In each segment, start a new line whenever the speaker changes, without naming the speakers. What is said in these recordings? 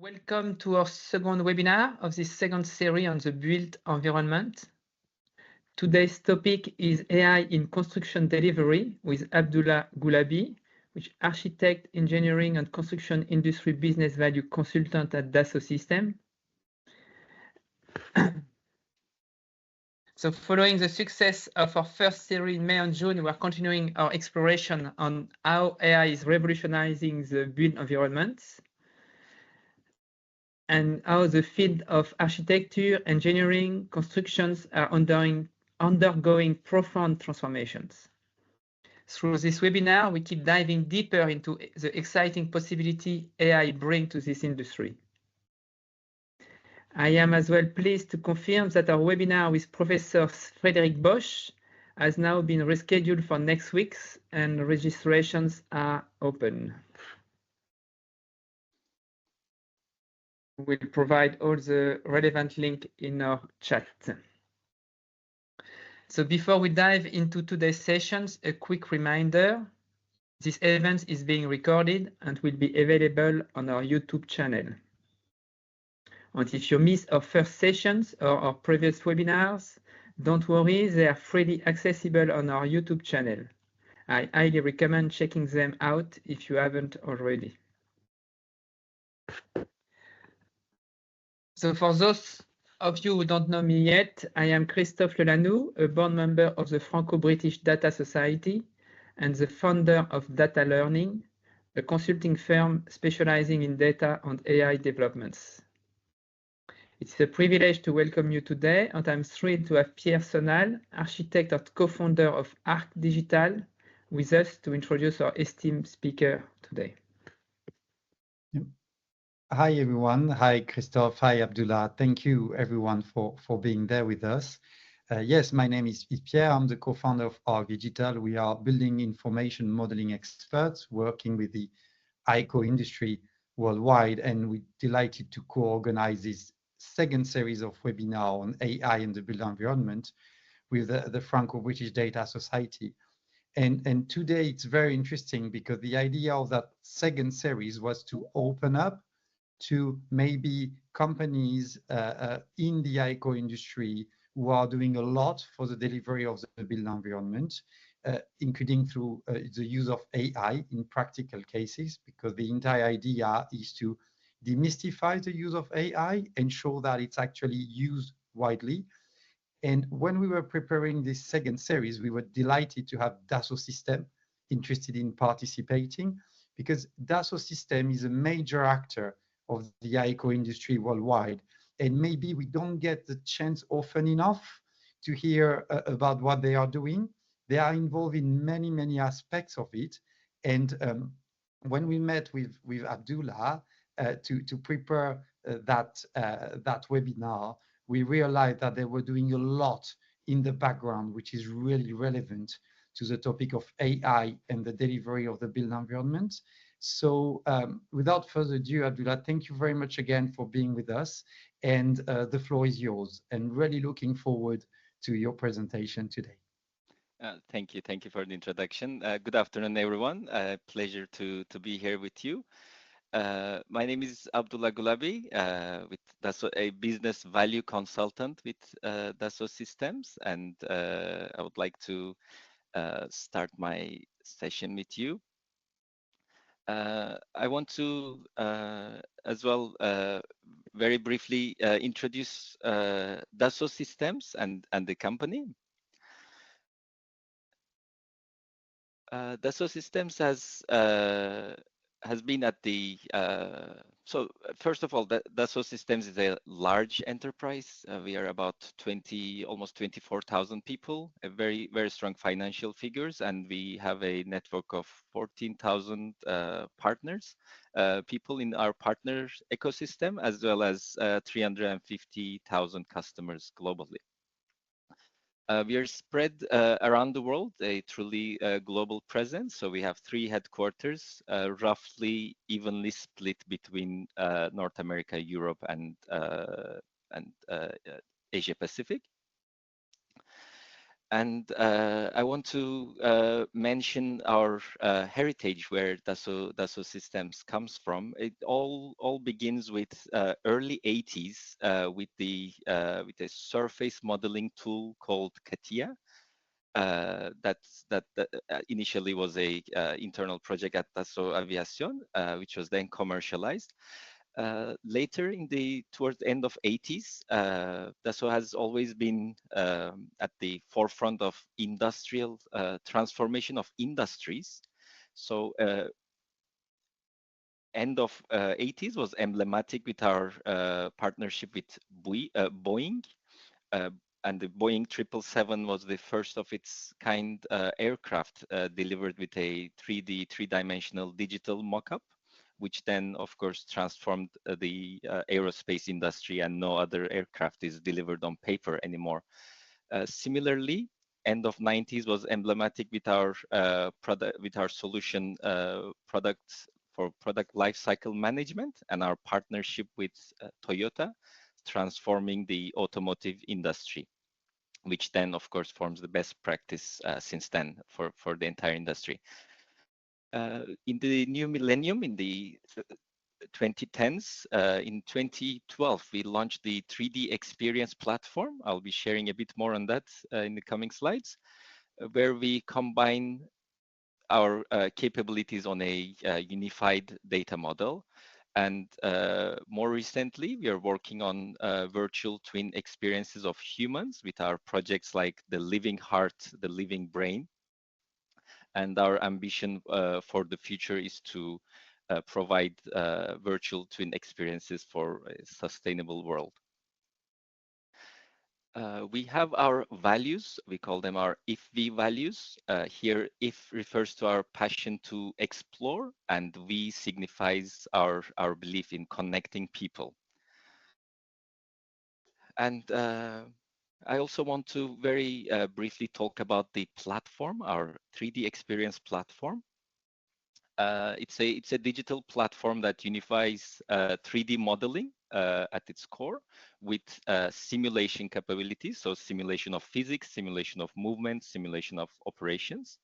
Welcome to our second webinar of this second series on the built environment. Today's topic is AI in construction delivery with Abdullah Gulabi, which is architect, engineering and construction industry business value consultant at Dassault Systèmes. So following the success of our first series in May and June, we are continuing our exploration on how AI is revolutionizing the built environment, and how the field of architecture, engineering, constructions are undergoing profound transformations. Through this webinar, we keep diving deeper into the exciting possibility AI brings to this industry. I am as well pleased to confirm that our webinar with Professor Frédéric Bosch has now been rescheduled for next week, and registrations are open. We'll provide all the relevant link in our chat. So before we dive into today's sessions, a quick reminder, this event is being recorded and will be available on our YouTube channel. And if you miss our first sessions or our previous webinars, don't worry, they are freely accessible on our YouTube channel. I highly recommend checking them out if you haven't already. So for those of you who don't know me yet, I am Christophe Lelanou, a board member of the Franco-British Data Society and the founder of Data Learning, a consulting firm specializing in data and AI developments. It's a privilege to welcome you today, and I'm thrilled to have Pierre Sonal, architect and co-founder of Arc Digital, with us to introduce our esteemed speaker today.
Hi, everyone. Hi, Christophe. Hi, Abdullah. Thank you, everyone, for being there with us. Yes, my name is Pierre. I'm the co-founder of Arc Digital. We are building information modeling experts working with the ICO industry worldwide, and we're delighted to co-organize this second series of webinars on AI in the built environment with the Franco-British Data Society. And today it's very interesting because the idea of that second series was to open up to maybe companies in the ICO industry who are doing a lot for the delivery of the built environment, including through the use of AI in practical cases, because the entire idea is to demystify the use of AI and show that it's actually used widely. And when we were preparing this second series, we were delighted to have Dassault Systèmes interested in participating, because Dassault Systèmes is a major actor of the ICO industry worldwide. And maybe we don't get the chance often enough to hear about what they are doing. They are involved in many, many aspects of it. And when we met with Abdullah to prepare that webinar, we realized that they were doing a lot in the background, which is really relevant to the topic of AI and the delivery of the built environment. So without further ado, Abdullah, thank you very much again for being with us. And the floor is yours. And really looking forward to your presentation today.
Thank you. Thank you for the introduction. Good afternoon, everyone. Pleasure to be here with you. My name is Abdullah Gulabi, with Dassault, a business value consultant with Dassault Systèmes. And I would like to start my session with you. I want to as well very briefly introduce Dassault Systèmes and the company. Dassault Systèmes has been at the so first of all, Dassault Systèmes is a large enterprise. We are about almost 24,000 people, a very strong financial figures, and we have a network of 14,000 partners, people in our partner ecosystem, as well as 350,000 customers globally. We are spread around the world, a truly global presence. So we have 3 headquarters, roughly evenly split between North America, Europe, and Asia Pacific. And I want to mention our heritage, where Dassault Systems comes from. It all begins with early 80s with a surface modeling tool called CATIA. That initially was a internal project at Dassault Aviation, which was then commercialized. Later, towards the end of 80s, Dassault has always been at the forefront of industrial transformation of industries. So end of 80s was emblematic with our partnership with Boeing. Uh, and the Boeing 777 was the first of its kind aircraft delivered with a three-dimensional digital mock-up, which then, of course, transformed the aerospace industry, and no other aircraft is delivered on paper anymore. Similarly, end of 90s was emblematic with our solution products for product lifecycle management and our partnership with Toyota, transforming the automotive industry, which then, of course, forms the best practice since then for the entire industry. In the new millennium, in the 2010s, in 2012, we launched the 3D experience platform. I'll be sharing a bit more on that in the coming slides, where we combine our capabilities on a unified data model. And more recently, we are working on virtual twin experiences of humans with our projects like the living heart, the living brain. And our ambition for the future is to provide virtual twin experiences for a sustainable world. We have our values. We call them our IF-V values. Here, IF refers to our passion to explore, and V signifies our belief in connecting people. And I also want to very briefly talk about the platform, our 3D experience platform. It's a digital platform that unifies 3D modeling at its core with simulation capabilities, so simulation of physics, simulation of movement, simulation of operations,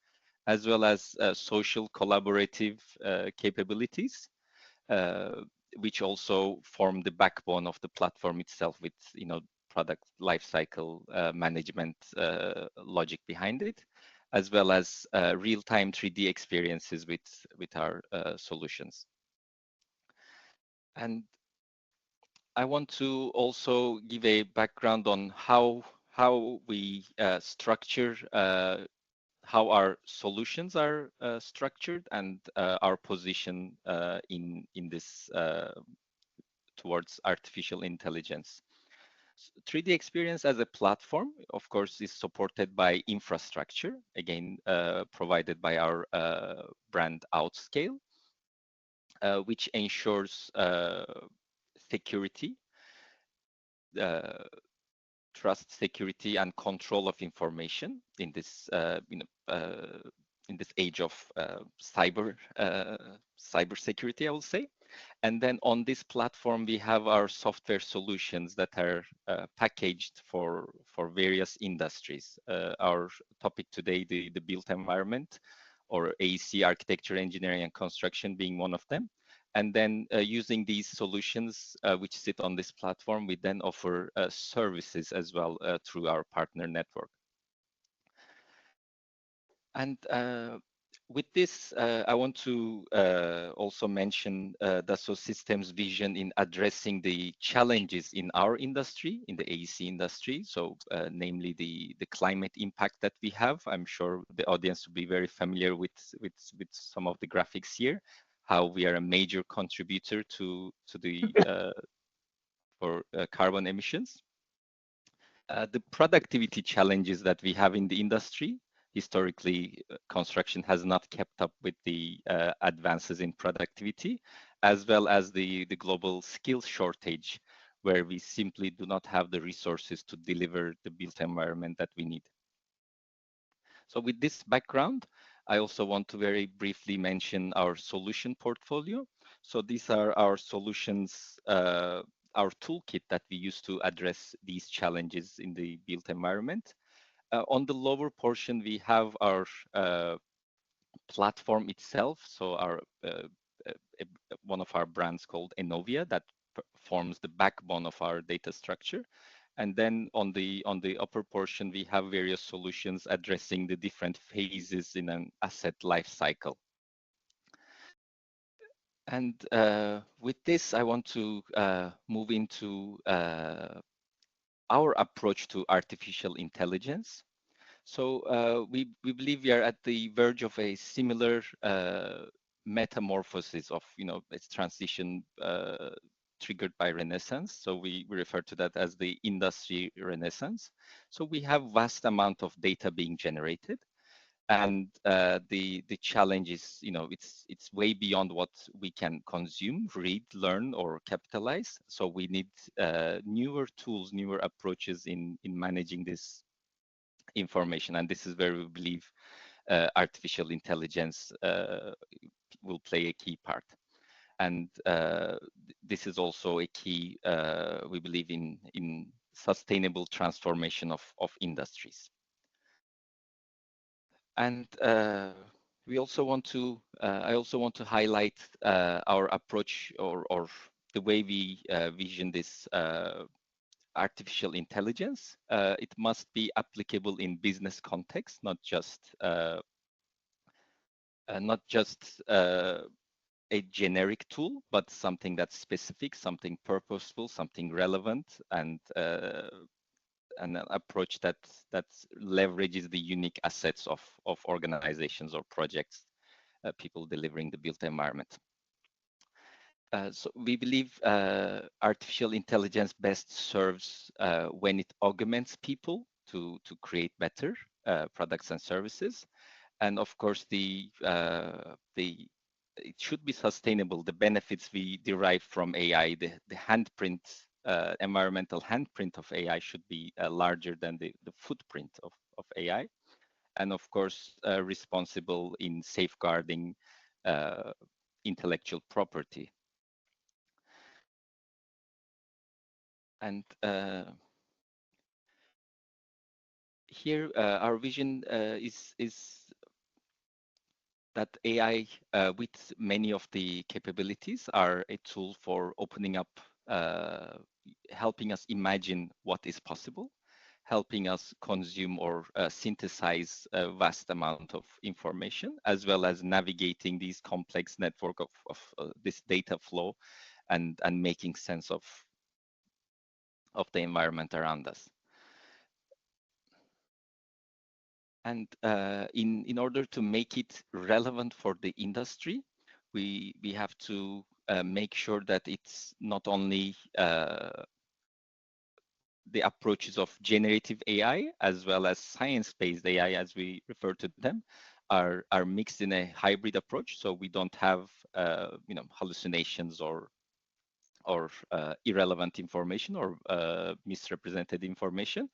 as well as social collaborative capabilities, which also form the backbone of the platform itself, with product lifecycle management logic behind it, as well as real-time 3D experiences with our solutions. And I want to also give a background on how we structure how our solutions are structured, and our position in this towards artificial intelligence. 3D experience as a platform, of course, is supported by infrastructure, again, provided by our brand Outscale, which ensures security, trust, security, and control of information in this in this age of cybersecurity, I will say. And then on this platform, we have our software solutions that are packaged for various industries. Our topic today, the built environment, or AEC, architecture, engineering, and construction being one of them. And then using these solutions, which sit on this platform, we then offer services as well through our partner network. And with this, I want to also mention Dassault Systèmes' vision in addressing the challenges in our industry, in the AEC industry. So namely the climate impact that we have. I'm sure the audience will be very familiar with some of the graphics here, how we are a major contributor to the for carbon emissions. The productivity challenges that we have in the industry. Historically, construction has not kept up with the advances in productivity, as well as the global skills shortage, where we simply do not have the resources to deliver the built environment that we need. So with this background, I also want to very briefly mention our solution portfolio. So these are our solutions, our toolkit that we use to address these challenges in the built environment. On the lower portion, we have our platform itself. So our one of our brands called Enovia that forms the backbone of our data structure. And then on the upper portion, we have various solutions addressing the different phases in an asset life cycle. And with this, I want to move into our approach to artificial intelligence. So we believe we are at the verge of a similar metamorphosis of, its transition triggered by Renaissance. So we refer to that as the industry Renaissance. So we have vast amount of data being generated. And the challenge is, it's way beyond what we can consume, read, learn, or capitalize. So we need newer tools, newer approaches in managing this information. And this is where we believe artificial intelligence will play a key part. And this is also a key, we believe, in sustainable transformation of industries. And we also want to, I also want to highlight our approach or the way we vision this artificial intelligence. It must be applicable in business context, not just a generic tool, but something that's specific, something purposeful, something relevant, and an approach that leverages the unique assets of organizations or projects, people delivering the built environment. So we believe artificial intelligence best serves when it augments people to create better products and services, and of course it should be sustainable. The benefits we derive from AI, the handprint, environmental handprint of AI should be larger than the footprint of AI, and of course responsible in safeguarding intellectual property. And here our vision is that AI, with many of the capabilities, are a tool for opening up, helping us imagine what is possible, helping us consume or synthesize a vast amount of information, as well as navigating these complex network of this data flow and making sense of the environment around us. And in order to make it relevant for the industry, we have to make sure that it's not only the approaches of generative AI as well as science-based AI, as we refer to them, are mixed in a hybrid approach. So we don't have hallucinations or irrelevant information or misrepresented information.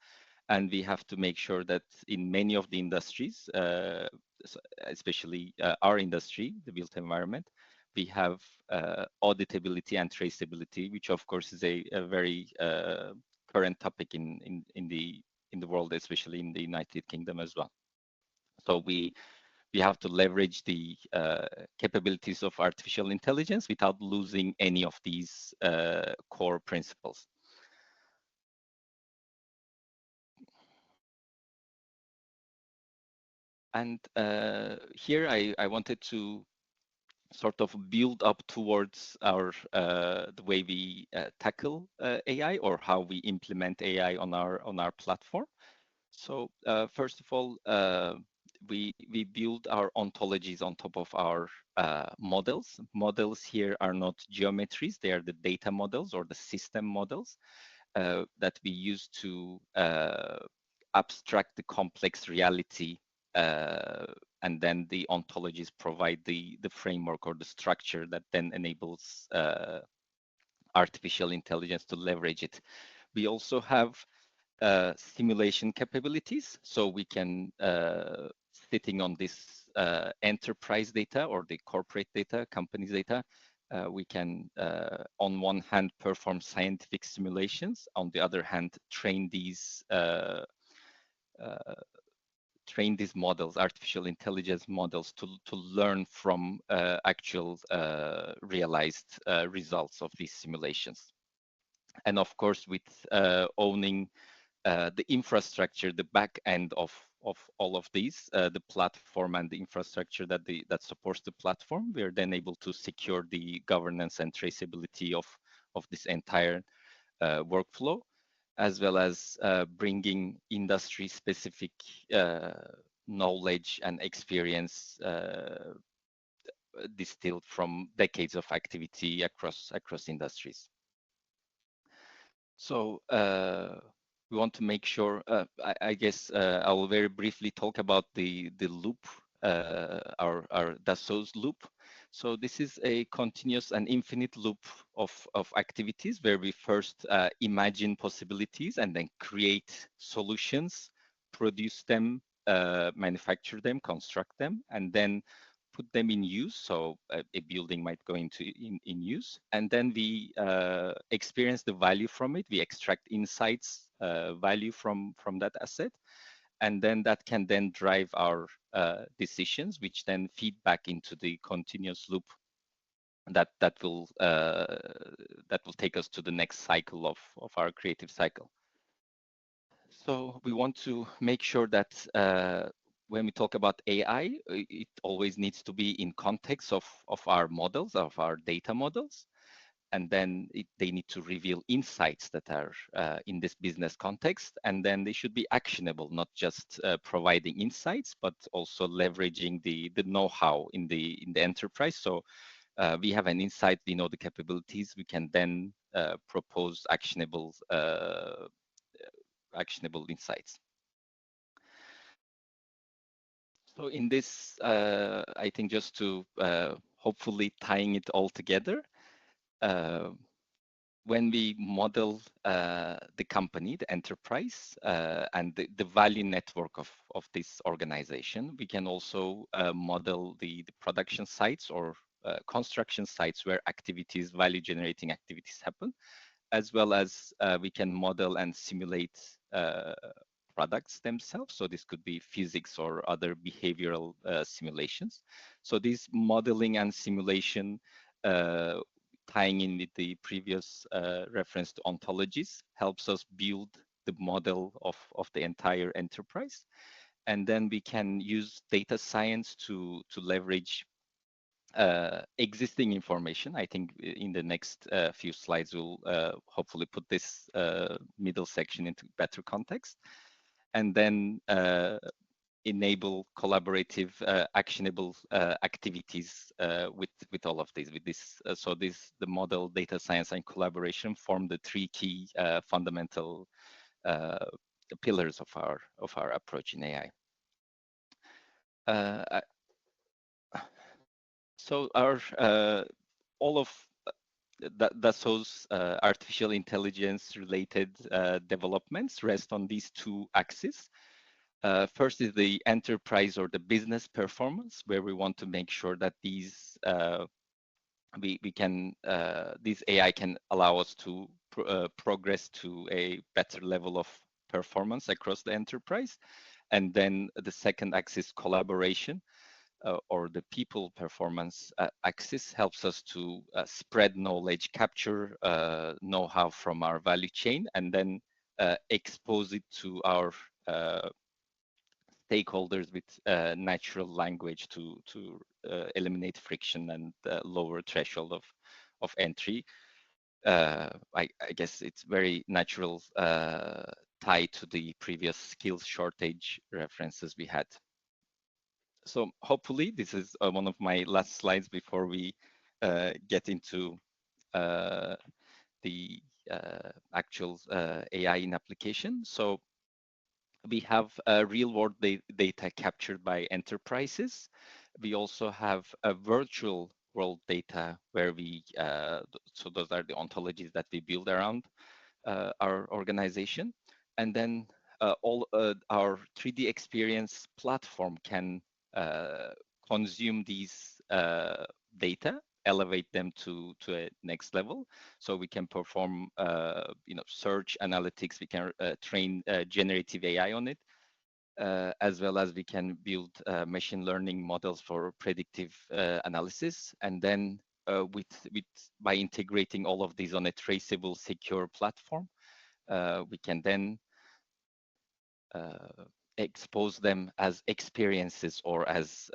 And we have to make sure that in many of the industries, especially our industry, the built environment, we have auditability and traceability, which of course is a very current topic in the world, especially in the United Kingdom as well. So we have to leverage the capabilities of artificial intelligence without losing any of these core principles. And here I wanted to sort of build up towards our the way we tackle AI or how we implement AI on our platform. So first of all, we build our ontologies on top of our models. Models here are not geometries; they are the data models or the system models that we use to abstract the complex reality, and then the ontologies provide the framework or the structure that then enables artificial intelligence to leverage it. We also have simulation capabilities, so we can, sitting on this enterprise data or the corporate data, companies data, we can, on one hand, perform scientific simulations, on the other hand, train these train these models, artificial intelligence models, to learn from actual realized results of these simulations. And of course, with owning the infrastructure, the back end of all of these, the platform and the infrastructure that supports the platform, we are then able to secure the governance and traceability of this entire workflow, as well as bringing industry-specific knowledge and experience distilled from decades of activity across industries. So we want to make sure, I guess I will very briefly talk about the loop, our Dassault's loop. So this is a continuous and infinite loop of activities where we first imagine possibilities and then create solutions, produce them, manufacture them, construct them, and then put them in use. So a building might go into in use, and then we experience the value from it. We extract insights, value from that asset, and then that can then drive our decisions, which then feed back into the continuous loop that will take us to the next cycle of our creative cycle. So we want to make sure that when we talk about AI, it always needs to be in context of our models, of our data models. And then they need to reveal insights that are in this business context. And then they should be actionable, not just providing insights, but also leveraging the know-how in the enterprise. So we have an insight, we know the capabilities, we can then propose actionable insights. So in this, I think just to hopefully tying it all together, when we model the company, the enterprise, and the value network of this organization, we can also model the production sites or construction sites where activities, value generating activities happen, as well as we can model and simulate products themselves. So this could be physics or other behavioral simulations. So this modeling and simulation, tying in with the previous reference to ontologies, helps us build the model of the entire enterprise. And then we can use data science to leverage existing information. I think in the next few slides, we'll hopefully put this middle section into better context, and then enable collaborative, actionable activities with all of these. With this, so the model, data science, and collaboration form the three key fundamental pillars of our approach in AI. So our all of Dassau's artificial intelligence related developments rest on these two axes. First is the enterprise or the business performance, where we want to make sure that these this AI can allow us to progress to a better level of performance across the enterprise. And then the second axis, collaboration, or the people performance axis, helps us to spread knowledge, capture know-how from our value chain, and then expose it to our stakeholders with natural language to eliminate friction and lower threshold of entry. I guess it's very natural tie to the previous skills shortage references we had. So hopefully this is one of my last slides before we get into the actual AI in application. So we have real world data captured by enterprises. We also have a virtual world data where we, so those are the ontologies that we build around our organization. And then all our 3D experience platform can consume these data, elevate them to a next level. So we can perform search analytics, we can train generative AI on it, as well as we can build machine learning models for predictive analysis. And then by integrating all of these on a traceable, secure platform, we can then expose them as experiences or as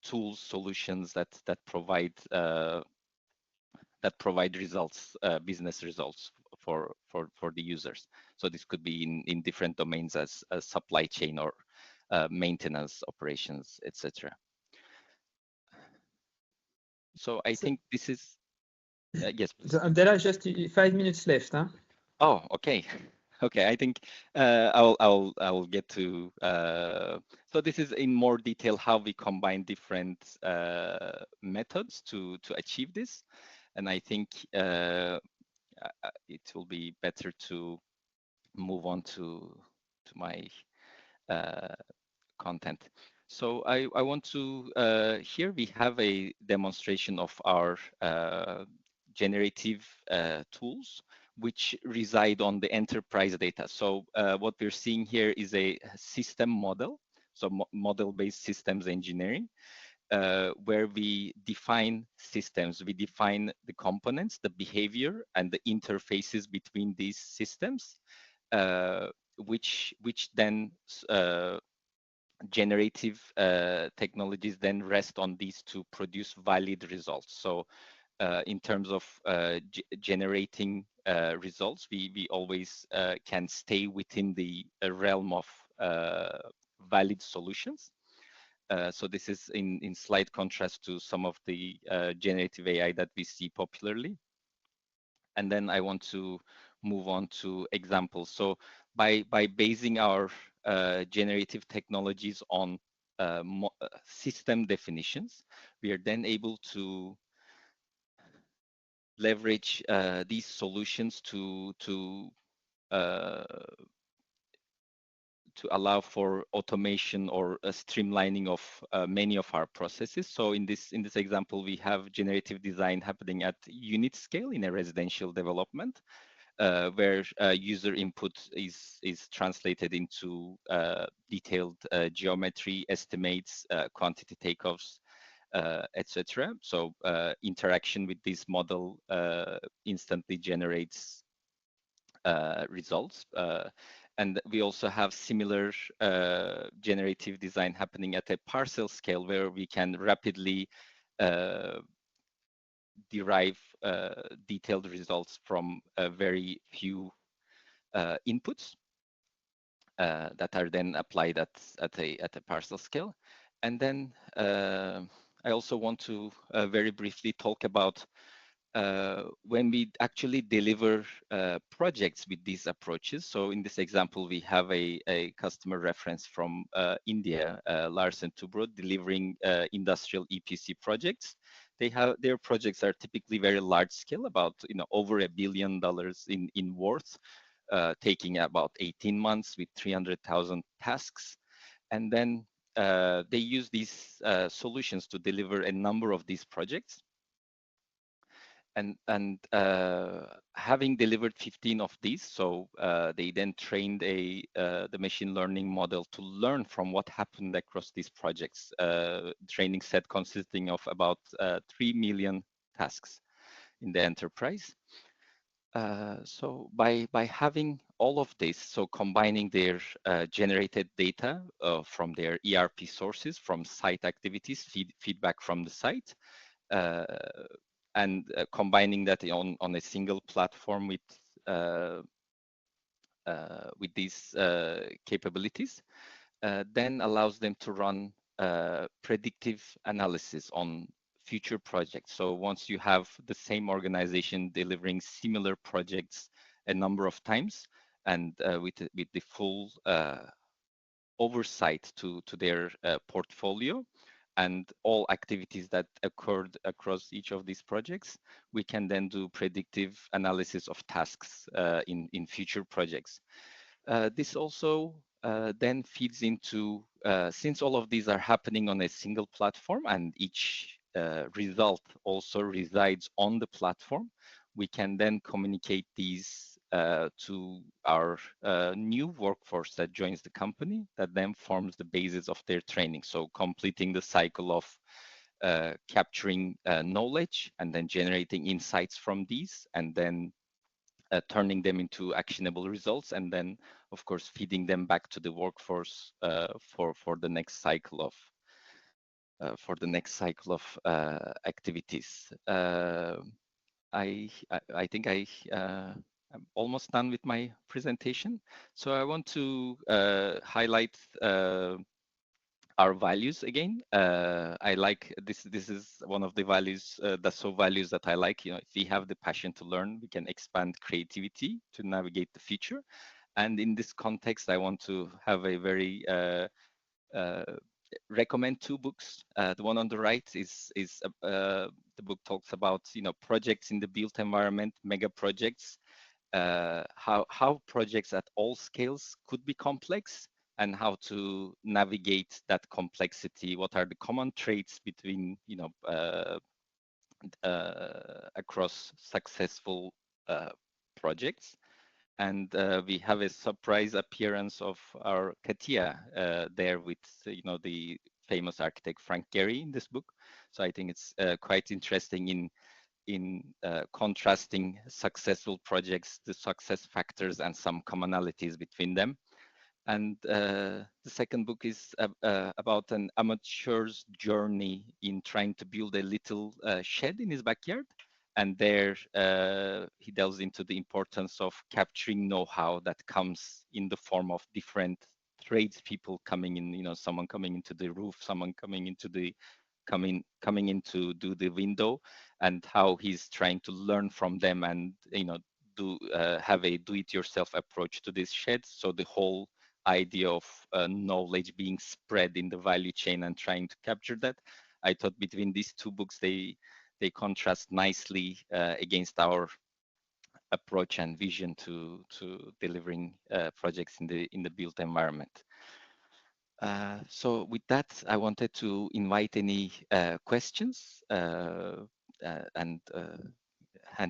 tools, solutions that provide results, business results for the users. So this could be in different domains as supply chain or maintenance, operations, etc. So I think this is yes, please.
So Abdullah, just 5 minutes left, huh?
Oh, okay. Okay, I think I will get to so this is in more detail how we combine different methods to achieve this, and I think it will be better to move on to my content. So I want to here we have a demonstration of our generative tools which reside on the enterprise data. So what we're seeing here is a system model, so model-based systems engineering, where we define systems, we define the components, the behavior, and the interfaces between these systems, which then generative technologies then rest on these to produce valid results. So in terms of generating results, we always can stay within the realm of valid solutions. So this is in slight contrast to some of the generative AI that we see popularly. And then I want to move on to examples. So by basing our generative technologies on system definitions, we are then able to leverage these solutions to allow for automation or a streamlining of many of our processes. So in this example, we have generative design happening at unit scale in a residential development, where user input is translated into detailed geometry estimates, quantity takeoffs, etc. So interaction with this model instantly generates results. And we also have similar generative design happening at a parcel scale, where we can rapidly derive detailed results from very few inputs that are then applied at a parcel scale. And then I also want to very briefly talk about when we actually deliver projects with these approaches. So in this example, we have a customer reference from India, Larsen Toubro, delivering industrial EPC projects. Their projects are typically very large scale, about over $1 billion in worth, taking about 18 months with 300,000 tasks. And then they use these solutions to deliver a number of these projects. And having delivered 15 of these, so they then trained the machine learning model to learn from what happened across these projects. Training set consisting of about 3 million tasks in the enterprise. So by having all of this, so combining their generated data from their ERP sources, from site activities, feedback from the site, and combining that on a single platform with these capabilities, then allows them to run predictive analysis on future projects. So once you have the same organization delivering similar projects a number of times, and with the full oversight to their portfolio and all activities that occurred across each of these projects, we can then do predictive analysis of tasks in future projects. This also then feeds into, since all of these are happening on a single platform and each result also resides on the platform, we can then communicate these to our new workforce that joins the company, that then forms the basis of their training. So completing the cycle of capturing knowledge and then generating insights from these, and then turning them into actionable results, and then of course feeding them back to the workforce for the next cycle of activities. I think I'm almost done with my presentation. So I want to highlight our values again. I like this. This is one of the values, Dassault values that I like. You know, if we have the passion to learn, we can expand creativity to navigate the future. And in this context, I want to have a very recommend two books. The one on the right is the book talks about projects in the built environment, mega projects, how projects at all scales could be complex, and how to navigate that complexity. What are the common traits between across successful projects? And we have a surprise appearance of our Katia there with the famous architect Frank Gehry in this book. So I think it's quite interesting in contrasting successful projects, the success factors, and some commonalities between them. And the second book is about an amateur's journey in trying to build a little shed in his backyard. And there he delves into the importance of capturing know-how that comes in the form of different tradespeople coming in, someone coming into the roof, someone coming into the coming in to do the window, and how he's trying to learn from them and have a do-it-yourself approach to this shed. So the whole idea of knowledge being spread in the value chain and trying to capture that. I thought between these two books, they contrast nicely against our approach and vision to delivering projects in the built environment. So with that, I wanted to invite any questions and hand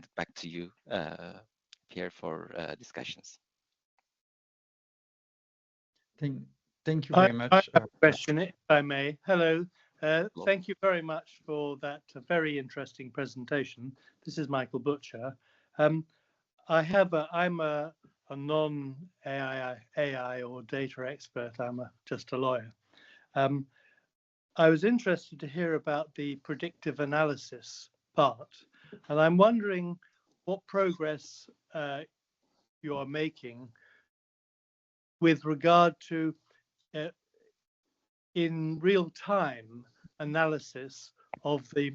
it back to you, Pierre, for discussions.
Thank you very much.
I have a question, if I may. Hello. Thank you very much for that very interesting presentation. This is Michael Butcher. I'm a non-AI or data expert. I'm just a lawyer. I was interested to hear about the predictive analysis part, and I'm wondering what progress you are making with regard to in real-time analysis of the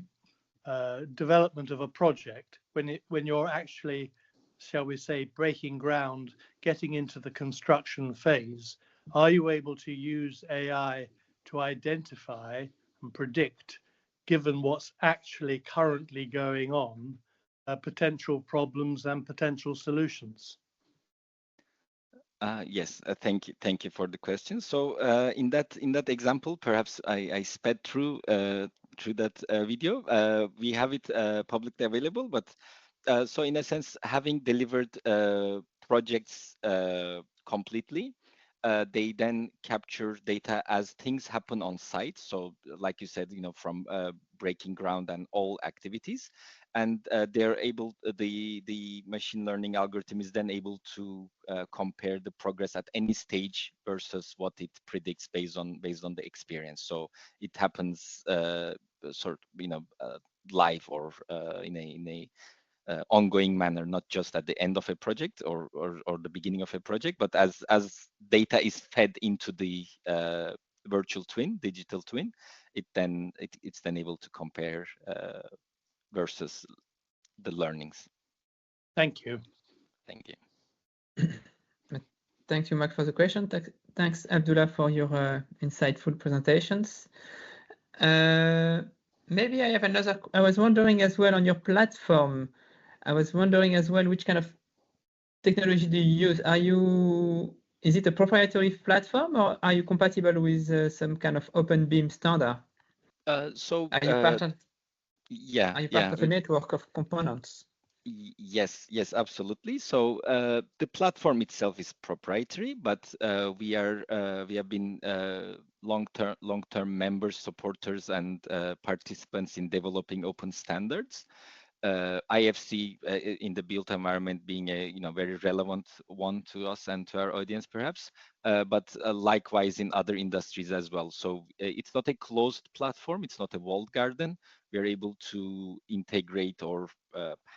development of a project when you're actually, shall we say, breaking ground, getting into the construction phase. Are you able to use AI to identify and predict, given what's actually currently going on, potential problems and potential solutions?
Yes, thank you for the question. So in that example, perhaps I sped through that video. We have it publicly available, but so in a sense, having delivered projects completely, they then capture data as things happen on site. So like you said, from breaking ground and all activities. And they're able, the machine learning algorithm is then able to compare the progress at any stage versus what it predicts based on the experience. So it happens live or in a ongoing manner, not just at the end of a project or the beginning of a project, but as data is fed into the virtual twin, digital twin, it's then able to compare versus the learnings.
Thank you.
Thank you.
Thank you, Mark, for the question. Thanks, Abdullah, for your insightful presentations. Maybe I have another. I was wondering as well on your platform. I was wondering as well which kind of technology do you use? Is it a proprietary part or are you compatible with some kind of open beam standard?
So
are you part of,
yeah,
are you part of a network of components?
Yes, yes, absolutely. So the platform itself is proprietary, but we have been long-term members, supporters, and participants in developing open standards. IFC in the built environment being a very relevant one to us and to our audience perhaps, but likewise in other industries as well. So it's not a closed platform, it's not a walled garden. We are able to integrate or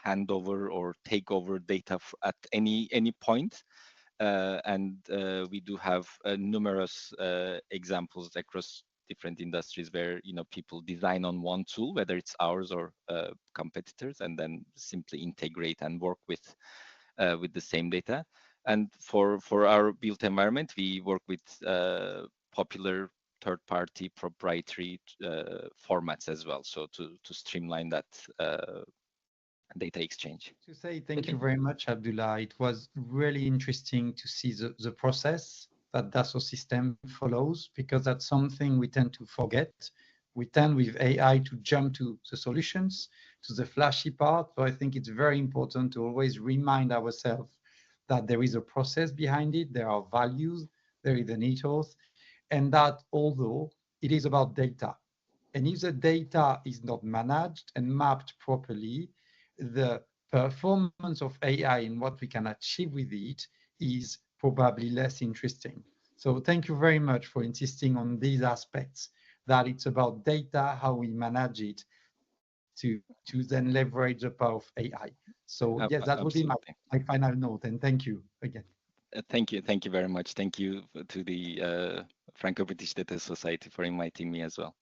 hand over or take over data at any point. And we do have numerous examples across different industries where people design on one tool, whether it's ours or competitors, and then simply integrate and work with the same data. And for our built environment, we work with popular third-party proprietary formats as well, so to streamline that data exchange.
To say thank you very much, Abdullah. It was really interesting to see the process that Dassault Systèmes follows, because that's something we tend to forget. We tend with AI to jump to the solutions, to the flashy part. So I think it's very important to always remind ourselves that there is a process behind it, there are values, there is an ethos, and that although it is about data, and if the data is not managed and mapped properly, the performance of AI and what we can achieve with it is probably less interesting. So thank you very much for insisting on these aspects, that it's about data, how we manage it to then leverage the power of AI. So yes, that would be my final note, and thank you again.
Thank you very much. Thank you to the Franco-British Data Society for inviting me as well.